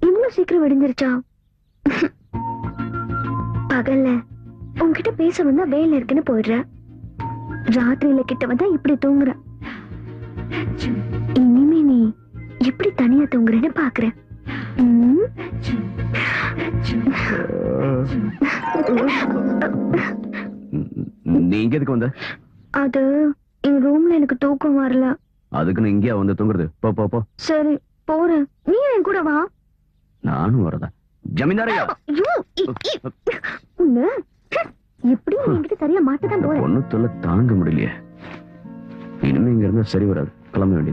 இவ்வளவு சீக்கிரம் விடிஞ்சிருச்சா? பகல்ல உன்கிட்ட பேச வந்தா வேலை இருக்குன்னு போயிடுற, ராத்திரியில கிட்ட வந்தா இப்படி தூங்குற. இனிமே நீ எப்படி தனியா தூங்குறேன்னு பாக்குறேன். நீ இங்க எதுக்கு வந்த? அது என் ரூம்ல எனக்கு தூக்கம் வரல. அதுக்கு நான் இங்கேயா வந்து தூங்குறது? போ போ போ. சரி போறேன், நீ என் கூட வா. நானும் வரதா? ஜமீன்தாரையா உன்ன எப்படி என்கிட்ட சரியா மாட்டதான் போறேன். பொண்ணு தொல்லை தாங்க முடியலையே. இனிமே இங்க இருந்தா சரி வராது, கிளம்ப வேண்டியது.